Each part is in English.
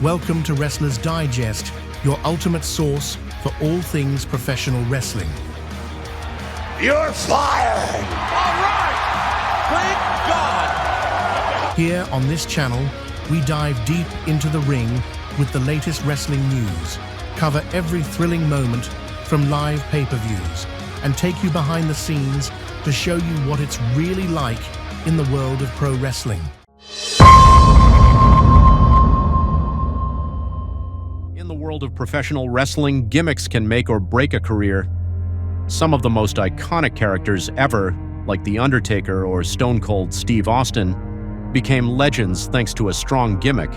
Welcome to Wrestlers Digest, your ultimate source for all things professional wrestling. You're fired! All right! Thank God! Here on this channel, we dive deep into the ring with the latest wrestling news, cover every thrilling moment from live pay-per-views, and take you behind the scenes to show you what it's really like in the world of pro wrestling. In the world of professional wrestling, gimmicks can make or break a career. Some of the most iconic characters ever, like The Undertaker or Stone Cold Steve Austin, became legends thanks to a strong gimmick.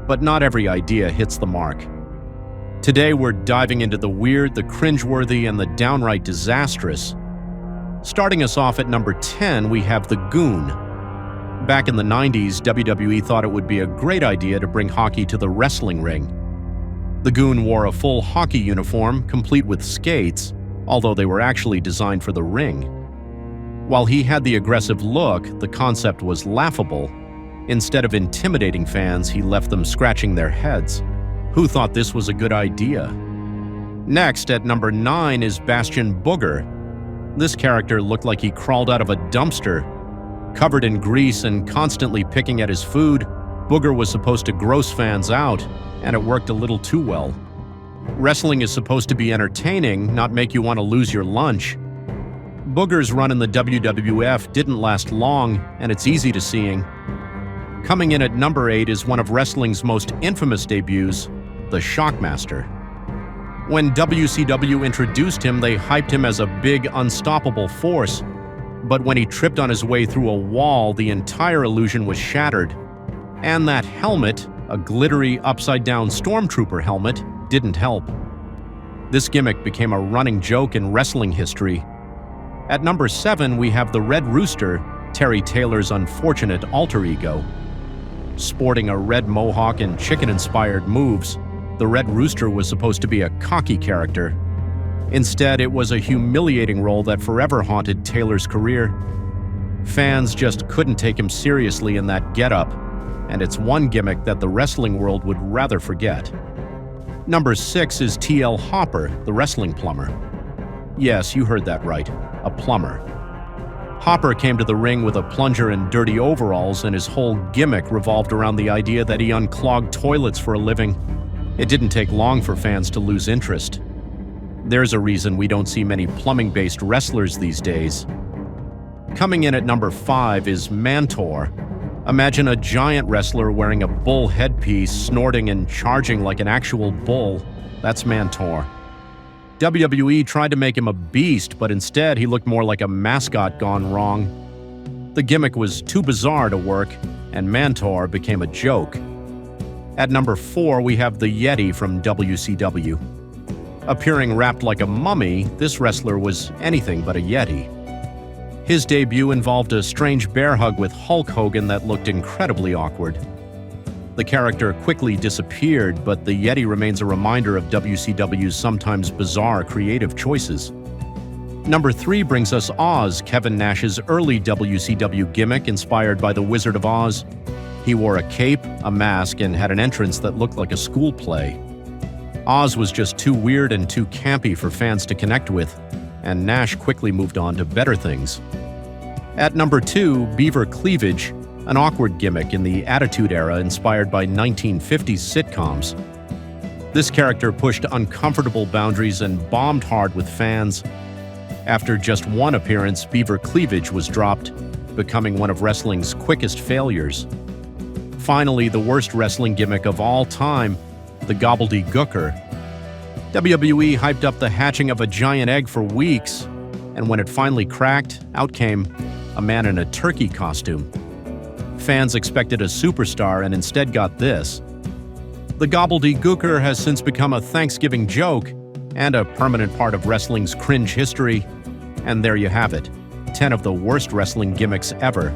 But not every idea hits the mark. Today we're diving into the weird, the cringe-worthy, and the downright disastrous. Starting us off at number 10, we have the Goon. Back in the 90s, WWE thought it would be a great idea to bring hockey to the wrestling ring. The Goon wore a full hockey uniform, complete with skates, although they were actually designed for the ring. While he had the aggressive look, the concept was laughable. Instead of intimidating fans, he left them scratching their heads. Who thought this was a good idea? Next, at number 9, is Bastian Booger. This character looked like he crawled out of a dumpster. Covered in grease and constantly picking at his food, Booger was supposed to gross fans out, and it worked a little too well. Wrestling is supposed to be entertaining, not make you want to lose your lunch. Booger's run in the WWF didn't last long, and it's easy to seeing. Coming in at number 8 is one of wrestling's most infamous debuts, the Shockmaster. When WCW introduced him, they hyped him as a big, unstoppable force. But when he tripped on his way through a wall, the entire illusion was shattered. And that helmet, a glittery, upside-down stormtrooper helmet, didn't help. This gimmick became a running joke in wrestling history. At number 7, we have the Red Rooster, Terry Taylor's unfortunate alter ego. Sporting a red mohawk and chicken-inspired moves, the Red Rooster was supposed to be a cocky character. Instead, it was a humiliating role that forever haunted Taylor's career. Fans just couldn't take him seriously in that getup, and it's one gimmick that the wrestling world would rather forget. Number 6 is T.L. Hopper, the wrestling plumber. Yes, you heard that right, a plumber. Hopper came to the ring with a plunger and dirty overalls, and his whole gimmick revolved around the idea that he unclogged toilets for a living. It didn't take long for fans to lose interest. There's a reason we don't see many plumbing-based wrestlers these days. Coming in at number 5 is Mantaur. Imagine a giant wrestler wearing a bull headpiece, snorting and charging like an actual bull. That's Mantaur. WWE tried to make him a beast, but instead he looked more like a mascot gone wrong. The gimmick was too bizarre to work, and Mantaur became a joke. At number 4, we have the Yeti from WCW. Appearing wrapped like a mummy, this wrestler was anything but a Yeti. His debut involved a strange bear hug with Hulk Hogan that looked incredibly awkward. The character quickly disappeared, but the Yeti remains a reminder of WCW's sometimes bizarre creative choices. Number 3 brings us Oz, Kevin Nash's early WCW gimmick inspired by the Wizard of Oz. He wore a cape, a mask, and had an entrance that looked like a school play. Oz was just too weird and too campy for fans to connect with, and Nash quickly moved on to better things. At number 2, Beaver Cleavage, an awkward gimmick in the Attitude Era inspired by 1950s sitcoms. This character pushed uncomfortable boundaries and bombed hard with fans. After just one appearance, Beaver Cleavage was dropped, becoming one of wrestling's quickest failures. Finally, the worst wrestling gimmick of all time, the Gobbledy Gooker. WWE hyped up the hatching of a giant egg for weeks, and when it finally cracked, out came a man in a turkey costume. Fans expected a superstar and instead got this. The Gobbledy Gooker has since become a Thanksgiving joke and a permanent part of wrestling's cringe history. And there you have it, 10 of the worst wrestling gimmicks ever.